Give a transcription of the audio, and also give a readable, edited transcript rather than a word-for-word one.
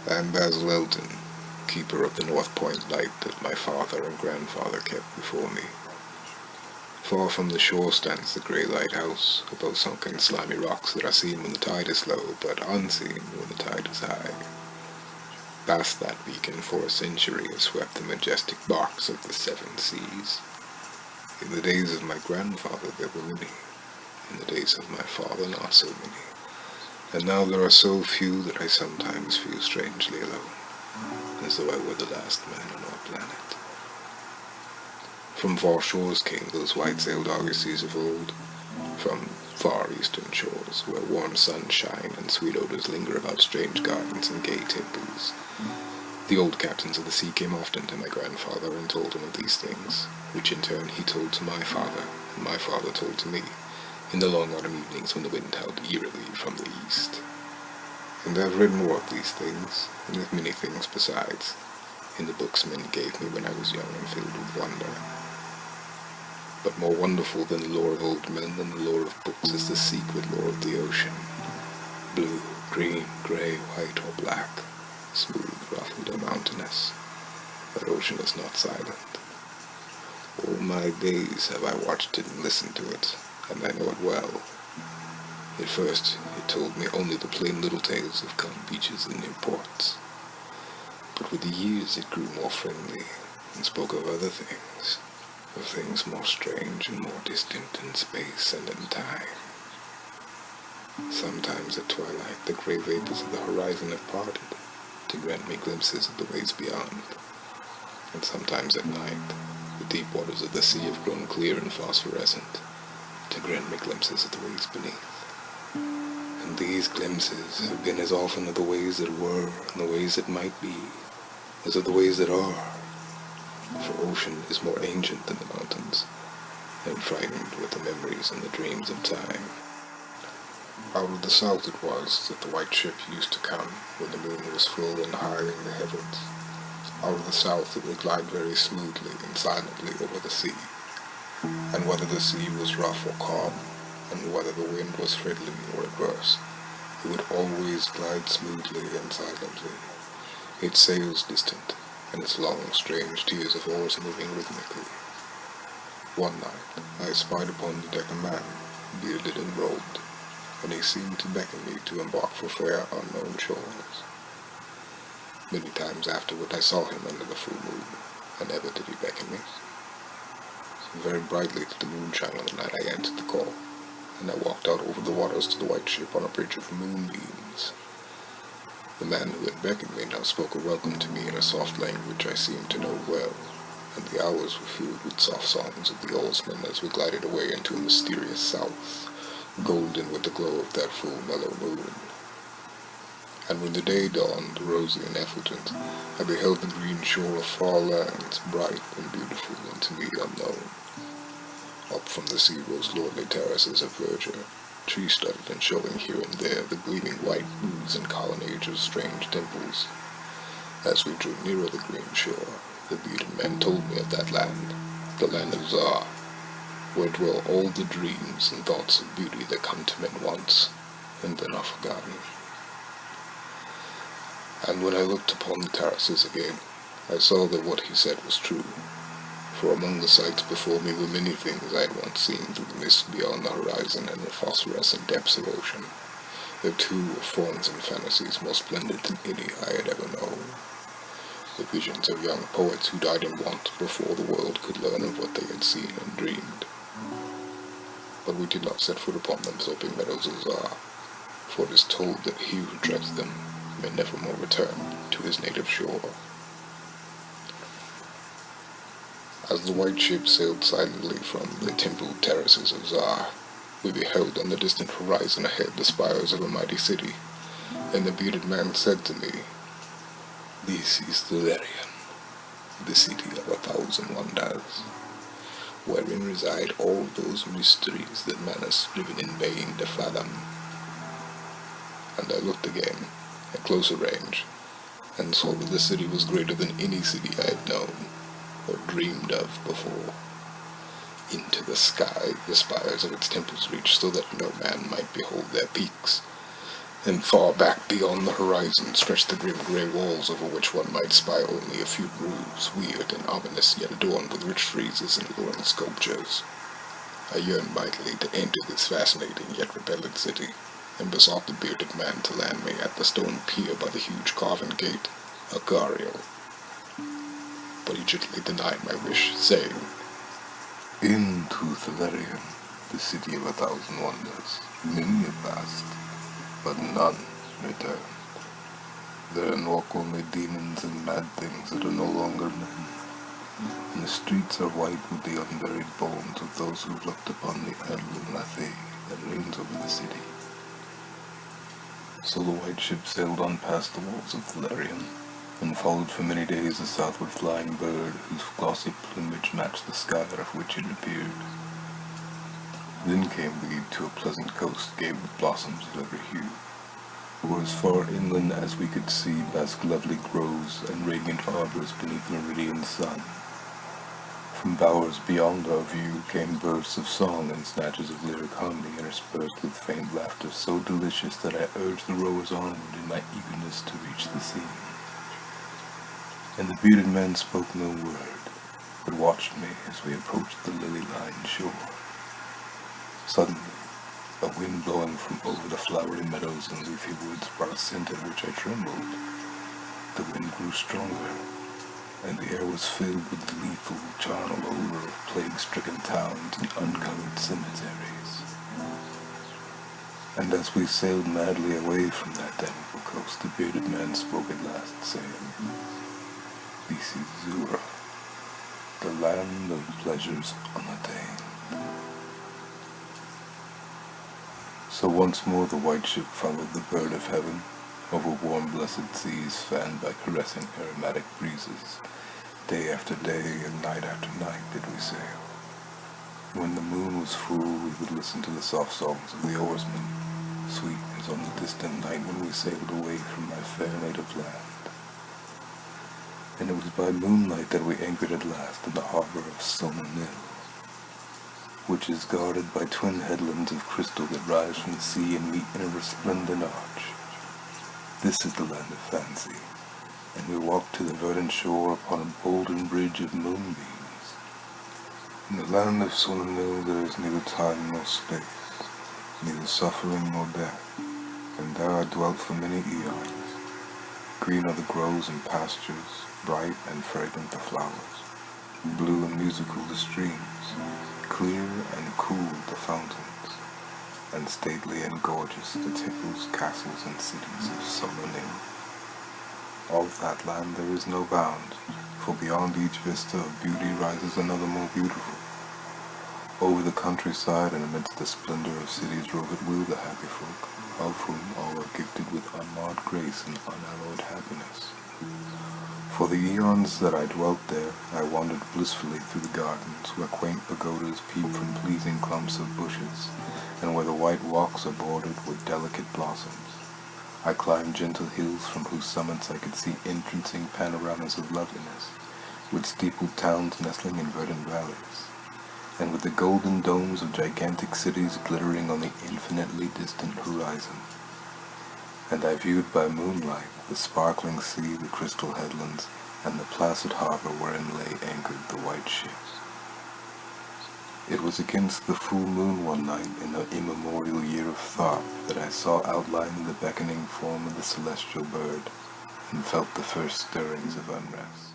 I am Basil Elton, keeper of the North Point light that my father and grandfather kept before me. Far from the shore stands the grey lighthouse, above sunken slimy rocks that are seen when the tide is low, but unseen when the tide is high. Past that beacon for a century has swept the majestic barks of the seven seas. In the days of my grandfather there were many, in the days of my father not so many, and now there are so few that I sometimes feel strangely alone, as though I were the last man on our planet. From far shores came those white-sailed argosies of old, from far eastern shores, where warm suns shine and sweet odors linger about strange gardens and gay temples. The old captains of the sea came often to my grandfather and told him of these things, which in turn he told to my father, and my father told to me, in the long autumn evenings when the wind howled eerily from the east. And I have read more of these things, and of many things besides, in the books men gave me when I was young and filled with wonder. But more wonderful than the lore of old men and the lore of books is the secret lore of the ocean. Blue, green, grey, white, or black, smooth, ruffled, or mountainous, that ocean is not silent. All my days have I watched it and listened to it, and I know it well. At first, it told me only the plain little tales of calm beaches and near ports. But with the years it grew more friendly, and spoke of other things, of things more strange and more distant in space and in time. Sometimes at twilight the grey vapors of the horizon have parted, to grant me glimpses of the ways beyond, and sometimes at night the deep waters of the sea have grown clear and phosphorescent, to grant me glimpses of the ways beneath. And these glimpses have been as often of the ways that were and the ways that might be, as of the ways that are, for ocean is more ancient than the mountains, and frightened with the memories and the dreams of time. Out of the south it was that the white ship used to come when the moon was full and high in the heavens. Out of the south it would glide very smoothly and silently over the sea, and whether the sea was rough or calm, and whether the wind was friendly or adverse, it would always glide smoothly and silently, its sails distant, and its long, strange tiers of oars moving rhythmically. One night I spied upon the deck a man, bearded and robed, and he seemed to beckon me to embark for fair unknown shores. Many times afterward I saw him under the full moon, and never did he beckon me. So very brightly did the moon shine on the night I answered the call, and I walked out over the waters to the white ship on a bridge of moonbeams. The man who had beckoned me now spoke a welcome to me in a soft language I seemed to know well, and the hours were filled with soft songs of the oarsmen as we glided away into a mysterious south, golden with the glow of that full mellow moon. And when the day dawned, rosy and effulgent, I beheld the green shore of far lands, bright and beautiful and to me unknown. Up from the sea rose lordly terraces of verdure, tree-studded and showing here and there the gleaming white roofs and colonnades of strange temples. As we drew nearer the green shore, the bearded man told me of that land, the land of Zar, where dwell all the dreams and thoughts of beauty that come to men once, and then are forgotten. And when I looked upon the terraces again, I saw that what he said was true, for among the sights before me were many things I had once seen through the mist beyond the horizon and the phosphorescent depths of ocean. There too were forms and fantasies more splendid than any I had ever known. The visions of young poets who died in want before the world could learn of what they had seen and dreamed. But we did not set foot upon them sloping meadows of Zar, for it is told that he who treads them may never more return to his native shore. As the white ship sailed silently from the templed terraces of Zar, we beheld on the distant horizon ahead the spires of a mighty city, and the bearded man said to me, "This is Thalarian, the city of 1,000 wonders, wherein reside all those mysteries that man has striven in vain to fathom." And I looked again, at closer range, and saw that the city was greater than any city I had known, or dreamed of before. Into the sky the spires of its temples reached, so that no man might behold their peaks, and far back beyond the horizon stretched the grim grey walls over which one might spy only a few roofs, weird and ominous, yet adorned with rich friezes and alluring sculptures. I yearned mightily to enter this fascinating yet rebellious city, and besought the bearded man to land me at the stone pier by the huge carven gate, Agariel. But he gently denied my wish, saying, "Into Thalarian, the city of 1,000 wonders, many have passed, but none return. Therein walk only demons and mad things that are no longer men, and the streets are white with the unburied bones of those who looked upon the Erlin Lathe that reigns over the city." So the white ship sailed on past the walls of Thalarian, and followed for many days the southward flying bird whose glossy plumage matched the sky out of which it appeared. Then came we to a pleasant coast gay with blossoms of every hue, where as far inland as we could see basked lovely groves and radiant harbors beneath the meridian sun. From bowers beyond our view came bursts of song and snatches of lyric harmony interspersed with faint laughter so delicious that I urged the rowers onward in my eagerness to reach the sea. And the bearded man spoke no word, but watched me as we approached the lily-lined shore. Suddenly, a wind blowing from over the flowery meadows and leafy woods brought a scent at which I trembled. The wind grew stronger, and the air was filled with the lethal, charnel odor of plague-stricken towns and uncovered cemeteries. And as we sailed madly away from that damnable coast, the bearded man spoke at last, saying, "This is Zura, the land of pleasures unattained." So once more the white ship followed the bird of heaven, over warm blessed seas fanned by caressing aromatic breezes. Day after day and night after night did we sail. When the moon was full we would listen to the soft songs of the oarsmen, sweet as on the distant night when we sailed away from my fair native land. And it was by moonlight that we anchored at last in the harbor of Sonanil, which is guarded by twin headlands of crystal that rise from the sea and meet in a resplendent arch. This is the land of fancy, and we walked to the verdant shore upon a golden bridge of moonbeams. In the land of Sonanil there is neither time nor space, neither suffering nor death, and there I dwelt for many eons. Green are the groves and pastures, bright and fragrant the flowers, blue and musical the streams, clear and cool the fountains, and stately and gorgeous the temples, castles, and cities of Sonanil. Of that land there is no bound, for beyond each vista of beauty rises another more beautiful. Over the countryside and amidst the splendor of cities rove at will the happy folk, of whom all are gifted with unmarred grace and unalloyed happiness. For the eons that I dwelt there, I wandered blissfully through the gardens, where quaint pagodas peep from pleasing clumps of bushes, and where the white walks are bordered with delicate blossoms. I climbed gentle hills from whose summits I could see entrancing panoramas of loveliness, with steepled towns nestling in verdant valleys, and with the golden domes of gigantic cities glittering on the infinitely distant horizon. And I viewed by moonlight the sparkling sea, the crystal headlands, and the placid harbor wherein lay anchored the white ships. It was against the full moon one night in the immemorial year of thought that I saw outlining the beckoning form of the celestial bird, and felt the first stirrings of unrest.